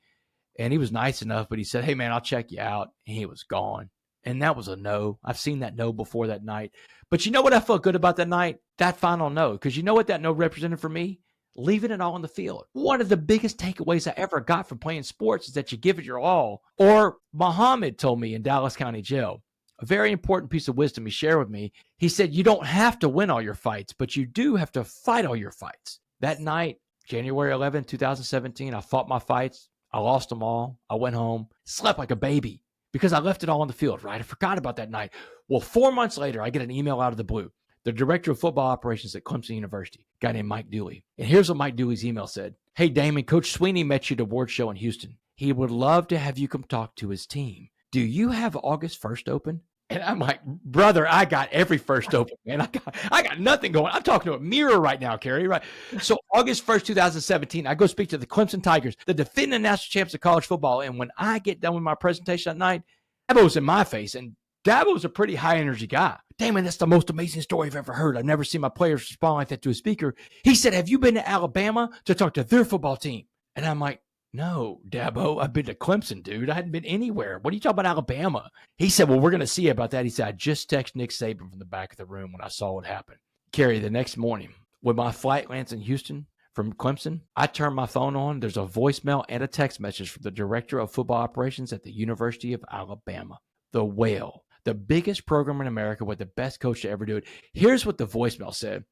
and he was nice enough. But he said, hey, man, I'll check you out. And he was gone. And that was a no. I've seen that no before that night. But you know what I felt good about that night? That final no. Because you know what that no represented for me? Leaving it all on the field. One of the biggest takeaways I ever got from playing sports is that you give it your all. Or Muhammad told me in Dallas County Jail, a very important piece of wisdom he shared with me. He said, you don't have to win all your fights, but you do have to fight all your fights. That night, January 11, 2017, I fought my fights. I lost them all. I went home, slept like a baby because I left it all on the field, right? I forgot about that night. Well, 4 months later, I get an email out of the blue. The director of football operations at Clemson University, a guy named Mike Dooley. And here's what Mike Dooley's email said. Hey, Damon, Coach Swinney met you at the award show in Houston. He would love to have you come talk to his team. Do you have August 1st open? And I'm like, brother, I got every first open, man. I got nothing going. I'm talking to a mirror right now, Kerri, right? So August 1st, 2017, I go speak to the Clemson Tigers, the defending national champs of college football. And when I get done with my presentation that night, Dabo's in my face. And Dabo's a pretty high energy guy. Damon, that's the most amazing story I've ever heard. I've never seen my players respond like that to a speaker. He said, have you been to Alabama to talk to their football team? And I'm like, no, Dabo, I've been to Clemson, dude. I hadn't been anywhere. What are you talking about Alabama? He said, well, we're going to see about that. He said, I just texted Nick Saban from the back of the room when I saw what happened. Kerri, the next morning, when my flight lands in Houston from Clemson, I turn my phone on. There's a voicemail and a text message from the director of football operations at the University of Alabama, the Whale. The biggest program in America with the best coach to ever do it. Here's what the voicemail said.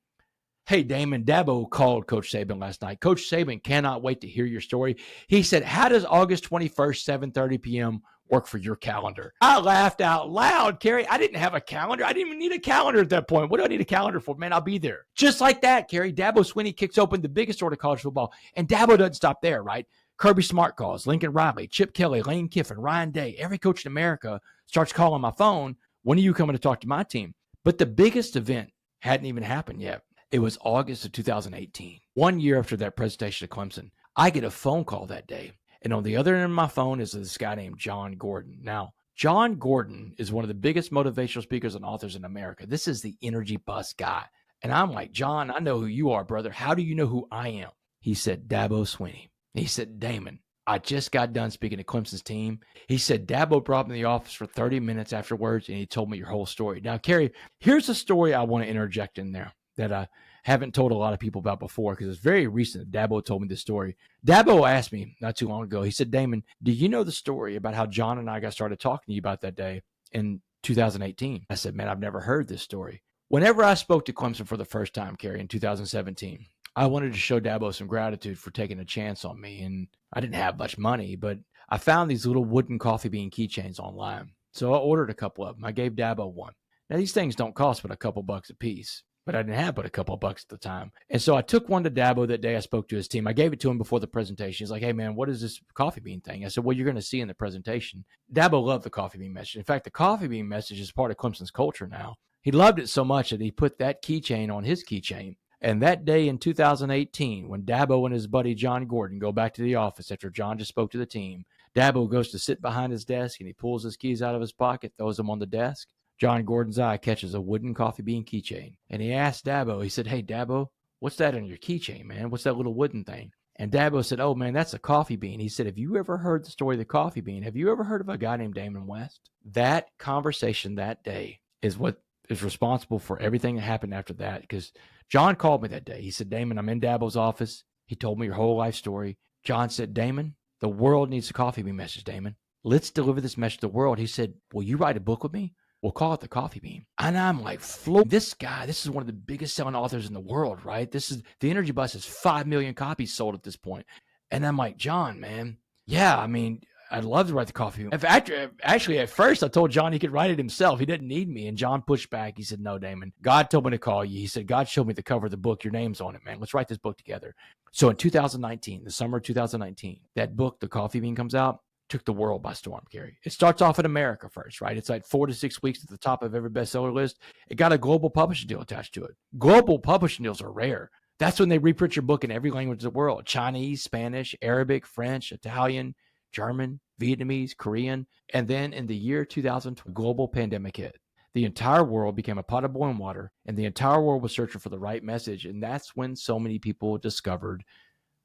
Hey, Damon, Dabo called Coach Saban last night. Coach Saban cannot wait to hear your story. He said, how does August 21st, 7:30 p.m. work for your calendar? I laughed out loud, Kerri. I didn't have a calendar. I didn't even need a calendar at that point. What do I need a calendar for? Man, I'll be there. Just like that, Kerri, Dabo Swinney kicks open the biggest door to college football. And Dabo doesn't stop there, right? Kirby Smart calls, Lincoln Riley, Chip Kelly, Lane Kiffin, Ryan Day. Every coach in America starts calling my phone. When are you coming to talk to my team? But the biggest event hadn't even happened yet. It was August of 2018, 1 year after that presentation at Clemson. I get a phone call that day. And on the other end of my phone is this guy named John Gordon. Now, John Gordon is one of the biggest motivational speakers and authors in America. This is the energy bus guy. And I'm like, John, I know who you are, brother. How do you know who I am? He said, Dabo Swinney. He said, Damon, I just got done speaking to Clemson's team. He said, Dabo brought me in the office for 30 minutes afterwards, and he told me your whole story. Now, Kerri, here's a story I want to interject in there that I haven't told a lot of people about before because it's very recent. Dabo told me this story. Dabo asked me not too long ago, he said, Damon, do you know the story about how John and I got started talking to you about that day in 2018? I said, man, I've never heard this story. Whenever I spoke to Clemson for the first time, Kerri, in 2017, I wanted to show Dabo some gratitude for taking a chance on me. And I didn't have much money, but I found these little wooden coffee bean keychains online. So I ordered a couple of them. I gave Dabo one. Now, these things don't cost but a couple bucks a piece, but I didn't have but a couple of bucks at the time. And so I took one to Dabo that day I spoke to his team. I gave it to him before the presentation. He's like, hey, man, what is this coffee bean thing? I said, well, you're going to see in the presentation. Dabo loved the coffee bean message. In fact, the coffee bean message is part of Clemson's culture now. He loved it so much that he put that keychain on his keychain. And that day in 2018, when Dabo and his buddy John Gordon go back to the office after John just spoke to the team, Dabo goes to sit behind his desk and he pulls his keys out of his pocket, throws them on the desk. John Gordon's eye catches a wooden coffee bean keychain. And he asked Dabo, he said, hey, Dabo, what's that on your keychain, man? What's that little wooden thing? And Dabo said, oh, man, that's a coffee bean. He said, have you ever heard the story of the coffee bean? Have you ever heard of a guy named Damon West? That conversation that day is what is responsible for everything that happened after that, because John called me that day. He said, Damon, I'm in Dabo's office. He told me your whole life story. John said, Damon, the world needs a coffee bean message, Damon. Let's deliver this message to the world. He said, will you write a book with me? We'll call it The Coffee Bean. And I'm like, this guy, this is one of the biggest selling authors in the world, right? The Energy Bus has 5 million copies sold at this point. And I'm like, John, man, yeah, I mean, I'd love to write the coffee. In fact, actually, at first, I told John he could write it himself. He didn't need me. And John pushed back. He said, no, Damon, God told me to call you. He said, God showed me the cover of the book. Your name's on it, man. Let's write this book together. So in 2019, the summer of 2019, that book, The Coffee Bean, comes out. Took the world by storm, Kerri. It starts off in America first, right? It's like 4 to 6 weeks at the top of every bestseller list. It got a global publishing deal attached to it. Global publishing deals are rare. That's when they reprint your book in every language of the world: Chinese, Spanish, Arabic, French, Italian, German, Vietnamese, Korean. And then in the year 2000, global pandemic hit. The entire world became a pot of boiling water, and the entire world was searching for the right message. And that's when so many people discovered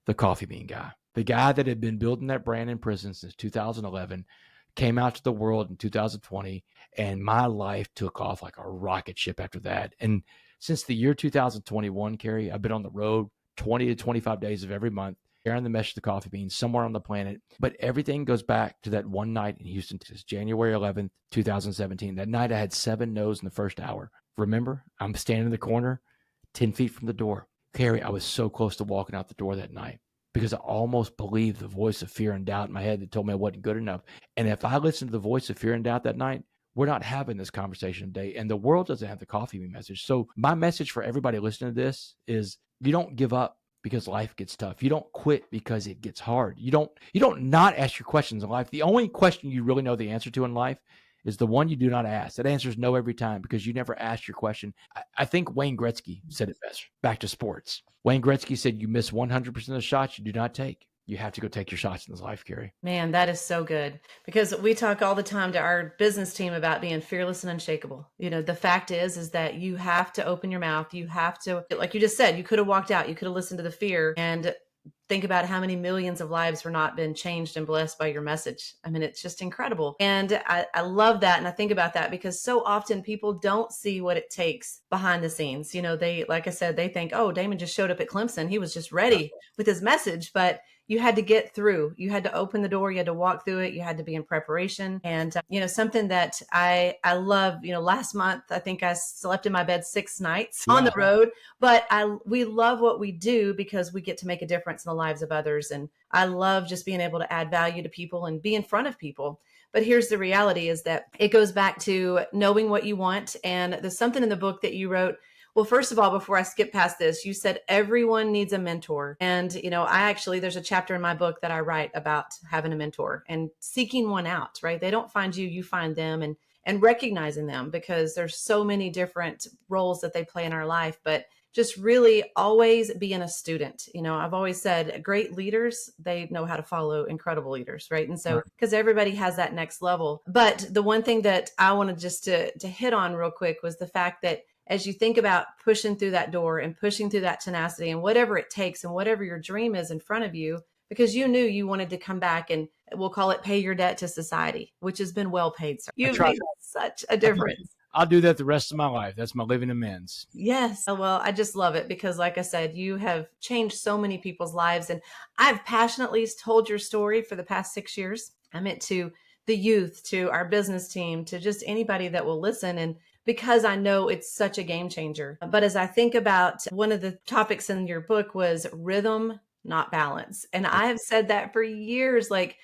the Coffee Bean guy. The guy that had been building that brand in prison since 2011 came out to the world in 2020, and my life took off like a rocket ship after that. And since the year 2021, Kerri, I've been on the road 20 to 25 days of every month, sharing the message of the Coffee Bean somewhere on the planet. But everything goes back to that one night in Houston, Texas, January 11th, 2017. That night I had 7 no's in the first hour. Remember, I'm standing in the corner, 10 feet from the door. Kerri, I was so close to walking out the door that night, because I almost believed the voice of fear and doubt in my head that told me I wasn't good enough. And if I listened to the voice of fear and doubt that night, we're not having this conversation today. And the world doesn't have the Coffee Bean message. So my message for everybody listening to this is, you don't give up because life gets tough. You don't quit because it gets hard. You don't not ask your questions in life. The only question you really know the answer to in life is the one you do not ask. That answer is no every time, because you never asked your question. I think Wayne Gretzky said it best. Back to sports. Wayne Gretzky said, you miss 100% of the shots you do not take. You have to go take your shots in this life, Kerri. Man, that is so good, because we talk all the time to our business team about being fearless and unshakable. You know, the fact is that you have to open your mouth. You have to, like you just said, you could have walked out. You could have listened to the fear and think about how many millions of lives were not been changed and blessed by your message. I mean, it's just incredible. And I love that. And I think about that because so often people don't see what it takes behind the scenes. You know, they, like I said, they think, oh, Damon just showed up at Clemson. He was just ready with his message, but you had to get through. You had to open the door. You had to walk through it. You had to be in preparation. And, something that I love, last month, I think I slept in my bed 6 nights on the road, but we love what we do because we get to make a difference in the lives of others. And I love just being able to add value to people and be in front of people. But here's the reality, is that it goes back to knowing what you want. And there's something in the book that you wrote. Well, first of all, before I skip past this, you said everyone needs a mentor. And, there's a chapter in my book that I write about having a mentor and seeking one out, right? They don't find you, you find them, and recognizing them, because there's so many different roles that they play in our life. But just really always being a student. I've always said great leaders, they know how to follow incredible leaders, right? And so, because everybody has that next level. But the one thing that I wanted just to hit on real quick was the fact that as you think about pushing through that door and pushing through that tenacity and whatever it takes and whatever your dream is in front of you, because you knew you wanted to come back and we'll call it pay your debt to society, which has been well paid, sir. You've made such a difference. I'll do that the rest of my life. That's my living amends. Yes. Well, I just love it because, like I said, you have changed so many people's lives. And I've passionately told your story for the past 6 years. I meant to the youth, to our business team, to just anybody that will listen. And because I know it's such a game changer. But as I think about one of the topics in your book was rhythm, not balance. And I have said that for years. Like,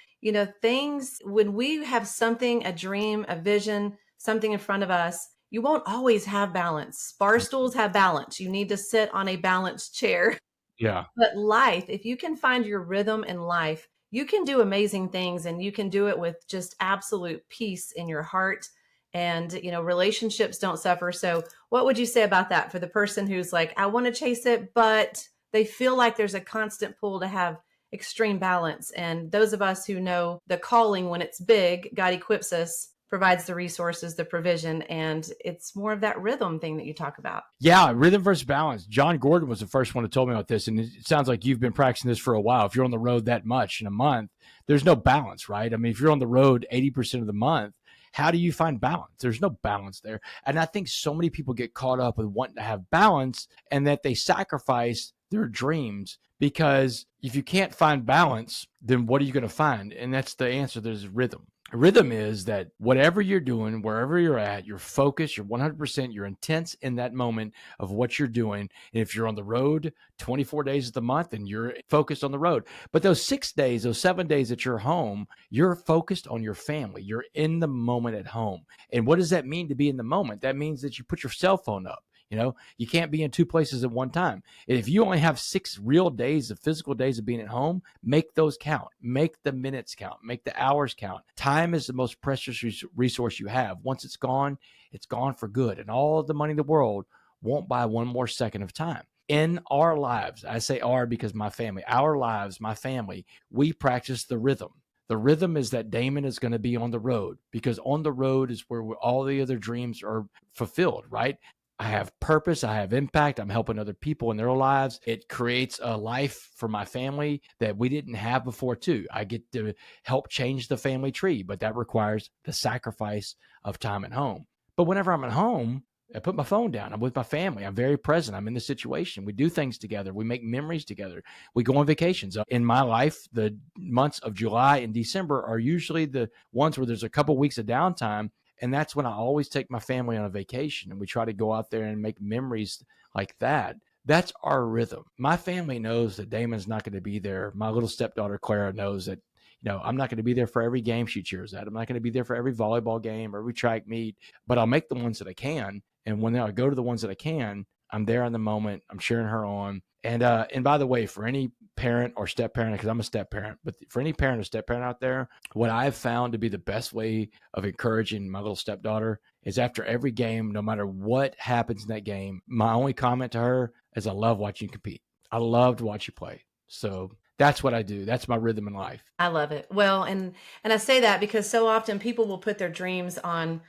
things, when we have something, a dream, a vision, something in front of us, you won't always have balance. Bar stools have balance. You need to sit on a balanced chair. Yeah. But life, if you can find your rhythm in life, you can do amazing things, and you can do it with just absolute peace in your heart. And, relationships don't suffer. So what would you say about that for the person who's like, I want to chase it, but they feel like there's a constant pull to have extreme balance? And those of us who know the calling, when it's big, God equips us, provides the resources, the provision, and it's more of that rhythm thing that you talk about. Yeah, rhythm versus balance. John Gordon was the first one to tell me about this, and it sounds like you've been practicing this for a while. If you're on the road that much in a month, there's no balance, right? I mean, if you're on the road 80% of the month, how do you find balance? There's no balance there. And I think so many people get caught up with wanting to have balance and that they sacrifice their dreams, because if you can't find balance, then what are you going to find? And that's the answer. There's rhythm. Rhythm is that whatever you're doing, wherever you're at, you're focused, you're 100%, you're intense in that moment of what you're doing. And if you're on the road 24 days of the month, and you're focused on the road. But those 6 days, those 7 days that you're home, you're focused on your family. You're in the moment at home. And what does that mean to be in the moment? That means that you put your cell phone up. You can't be in two places at one time. And if you only have 6 real days of physical days of being at home, make those count. Make the minutes count. Make the hours count. Time is the most precious resource you have. Once it's gone for good. And all of the money in the world won't buy one more second of time. In our lives, I say our because our lives, my family, we practice the rhythm. The rhythm is that Damon is going to be on the road, because on the road is where all the other dreams are fulfilled, right? I have purpose. I have impact. I'm helping other people in their lives. It creates a life for my family that we didn't have before too. I get to help change the family tree, but that requires the sacrifice of time at home. But whenever I'm at home, I put my phone down. I'm with my family. I'm very present. I'm in the situation. We do things together. We make memories together. We go on vacations. In my life, the months of July and December are usually the ones where there's a couple weeks of downtime. And that's when I always take my family on a vacation, and we try to go out there and make memories like that. That's our rhythm. My family knows that Damon's not going to be there. My little stepdaughter, Clara, knows that, I'm not going to be there for every game she cheers at. I'm not going to be there for every volleyball game or every track meet, but I'll make the ones that I can. And when I go to the ones that I can, I'm there in the moment. I'm cheering her on. And by the way, for any parent or step parent, because I'm a step parent, but for any parent or step parent out there, what I've found to be the best way of encouraging my little stepdaughter is after every game, no matter what happens in that game, my only comment to her is, I love watching you compete. I love to watch you play. So that's what I do. That's my rhythm in life. I love it. Well, and I say that because so often people will put their dreams on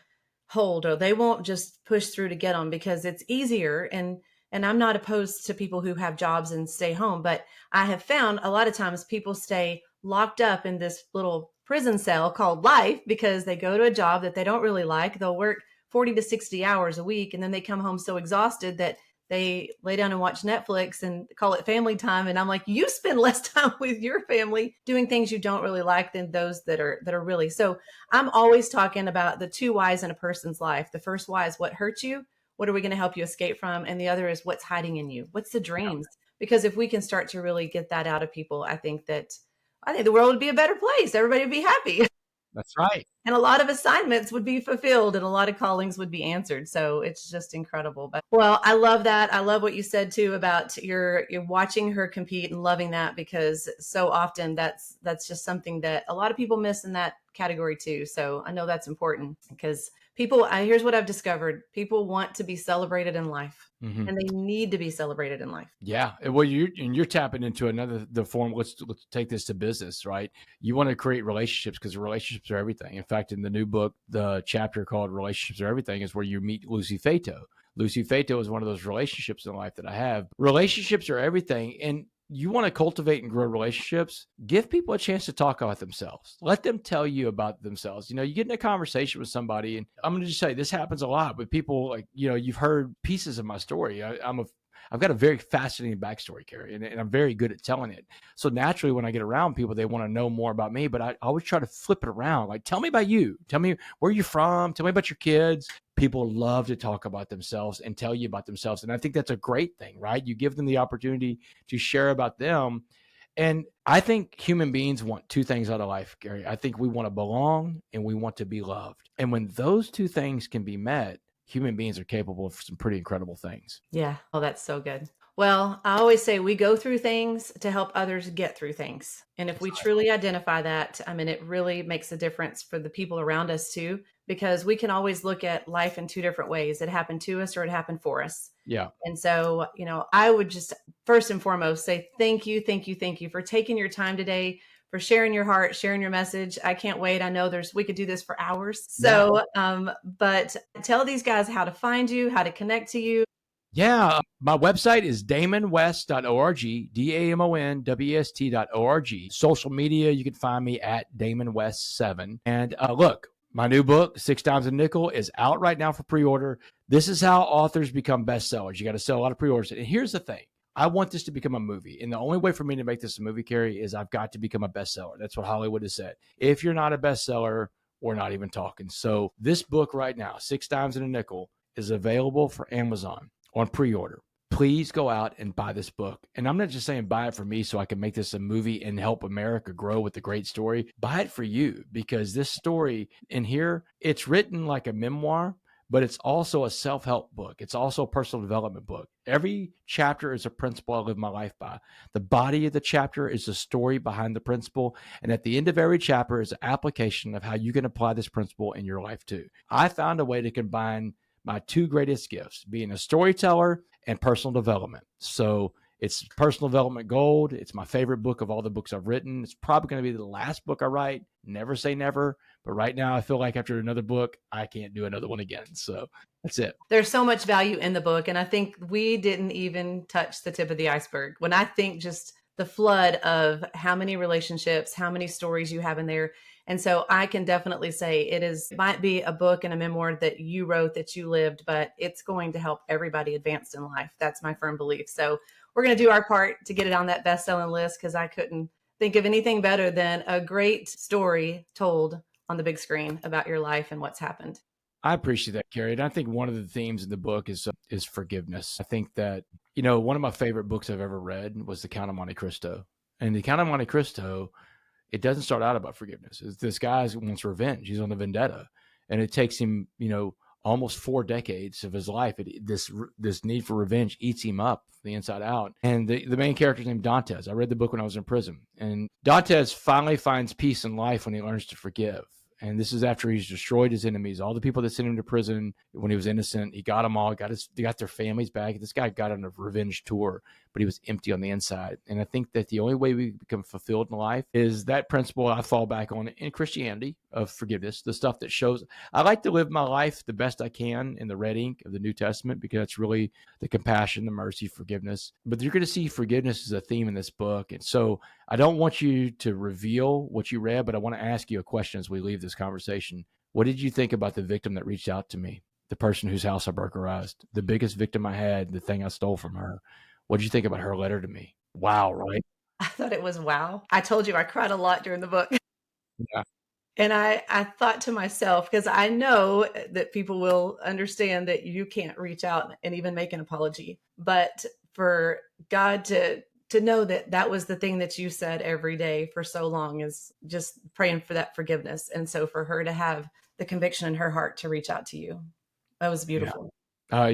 hold, or they won't just push through to get them because it's easier. And I'm not opposed to people who have jobs and stay home, but I have found a lot of times people stay locked up in this little prison cell called life because they go to a job that they don't really like. They'll work 40 to 60 hours a week, and then they come home so exhausted that they lay down and watch Netflix and call it family time. And I'm like, you spend less time with your family doing things you don't really like than those that are really. So I'm always talking about the two whys in a person's life. The first why is what hurts you. What are we going to help you escape from? And the other is what's hiding in you. What's the dreams? Because if we can start to really get that out of people, I think the world would be a better place. Everybody would be happy. That's right. And a lot of assignments would be fulfilled and a lot of callings would be answered. So it's just incredible. But well, I love that. I love what you said too about you're watching her compete and loving that, because so often that's just something that a lot of people miss in that category too. So I know that's important because here's what I've discovered. People want to be celebrated in life. Mhm. and they need to be celebrated in life. Yeah, well, you're tapping into another the form. Let's take this to business, right? You want to create relationships because relationships are everything. In fact, in the new book, the chapter called "Relationships Are Everything" is where you meet Lucy Fato. Lucy Fato is one of those relationships in life that I have. Relationships are everything, and you want to cultivate and grow relationships. Give people a chance to talk about themselves. Let them tell you about themselves. You get in a conversation with somebody, and I'm going to just say this happens a lot with people. Like you've heard pieces of my story. I've got a very fascinating backstory, Kerri, and I'm very good at telling it. So naturally, when I get around people, they want to know more about me, but I always try to flip it around. Like, tell me about you. Tell me where you're from. Tell me about your kids. People love to talk about themselves and tell you about themselves. And I think that's a great thing, right? You give them the opportunity to share about them. And I think human beings want two things out of life, Kerri. I think we want to belong and we want to be loved. And when those two things can be met, human beings are capable of some pretty incredible things. Yeah. Oh, that's so good. Well, I always say we go through things to help others get through things. And if we truly identify that, I mean, it really makes a difference for the people around us too, because we can always look at life in two different ways. It happened to us or it happened for us. Yeah. And so, I would just first and foremost say thank you, thank you, thank you for taking your time today, for sharing your heart, sharing your message. I can't wait. I know we could do this for hours. Yeah. So, but tell these guys how to find you, how to connect to you. Yeah. My website is damonwest.org, DAMONWEST.org. Social media, you can find me at DamonWest7. And look, my new book, Six Times a Nickel, is out right now for pre-order. This is how authors become bestsellers. You got to sell a lot of pre-orders. And here's the thing. I want this to become a movie. And the only way for me to make this a movie, Kerri, is I've got to become a bestseller. That's what Hollywood has said. If you're not a bestseller, we're not even talking. So this book right now, Six Times in a Nickel, is available for Amazon on pre-order. Please go out and buy this book. And I'm not just saying buy it for me so I can make this a movie and help America grow with a great story. Buy it for you, because this story in here, it's written like a memoir, but it's also a self-help book. It's also a personal development book. Every chapter is a principle I live my life by. The body of the chapter is the story behind the principle. And at the end of every chapter is an application of how you can apply this principle in your life too. I found a way to combine my two greatest gifts, being a storyteller and personal development. So it's personal development gold. It's my favorite book of all the books I've written. It's probably going to be the last book I write. Never say never. But right now I feel like after another book, I can't do another one again. So that's it. There's so much value in the book. And I think we didn't even touch the tip of the iceberg. When I think just the flood of how many relationships, how many stories you have in there. And so I can definitely say it might be a book and a memoir that you wrote, that you lived, but it's going to help everybody advance in life. That's my firm belief. So we're going to do our part to get it on that best-selling list, because I couldn't think of anything better than a great story told on the big screen about your life and what's happened. I appreciate that, Kerri. And I think one of the themes in the book is forgiveness. I think that, one of my favorite books I've ever read was The Count of Monte Cristo. And The Count of Monte Cristo, it doesn't start out about forgiveness. This guy wants revenge. He's on a vendetta. And it takes him, almost 4 decades of his life. This need for revenge eats him up from the inside out. And the main character is named Dantes. I read the book when I was in prison. And Dantes finally finds peace in life when he learns to forgive. And this is after he's destroyed his enemies, all the people that sent him to prison when he was innocent. He got them all, got their families back. This guy got on a revenge tour, but he was empty on the inside. And I think that the only way we become fulfilled in life is that principle I fall back on in Christianity of forgiveness, the stuff that shows. I like to live my life the best I can in the red ink of the New Testament, because that's really the compassion, the mercy, forgiveness. But you're going to see forgiveness as a theme in this book. And so I don't want you to reveal what you read, but I want to ask you a question as we leave this conversation. What did you think about the victim that reached out to me? The person whose house I burglarized, the biggest victim I had, the thing I stole from her. What did you think about her letter to me? Wow, right? I thought it was wow. I told you I cried a lot during the book. Yeah. And I thought to myself, because I know that people will understand that you can't reach out and even make an apology. But for God to know that that was the thing that you said every day for so long, is just praying for that forgiveness. And so for her to have the conviction in her heart to reach out to you, that was beautiful. I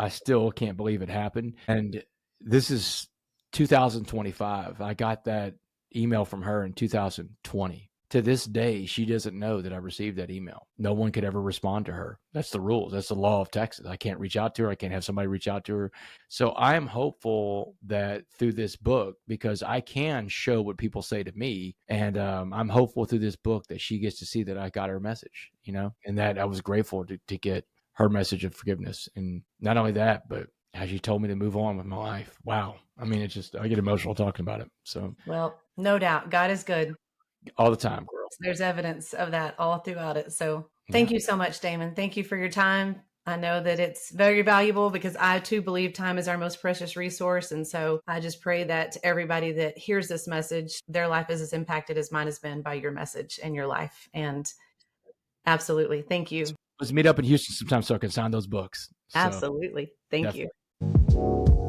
still can't believe it happened. And this is 2025. I got that email from her in 2020 To this day, she doesn't know that I received that email. No one could ever respond to her. That's the rules. That's the law of Texas. I can't reach out to her. I can't have somebody reach out to her. So I am hopeful that through this book, because I can show what people say to me, and I'm hopeful through this book that she gets to see that I got her message, and that I was grateful to get her message of forgiveness. And not only that, but how she told me to move on with my life. Wow. I mean, I get emotional talking about it. So Well, no doubt. God is good. all the time, girl. There's evidence of that all throughout it. So Yeah. thank you so much, Damon. Thank you for your time. I know that it's very valuable because I too believe time is our most precious resource. And so I just pray that everybody that hears this message, their life is as impacted as mine has been by your message and your life. And absolutely. Thank you. Let's meet up in Houston sometime so I can sign those books. So Absolutely. Thank you. definitely.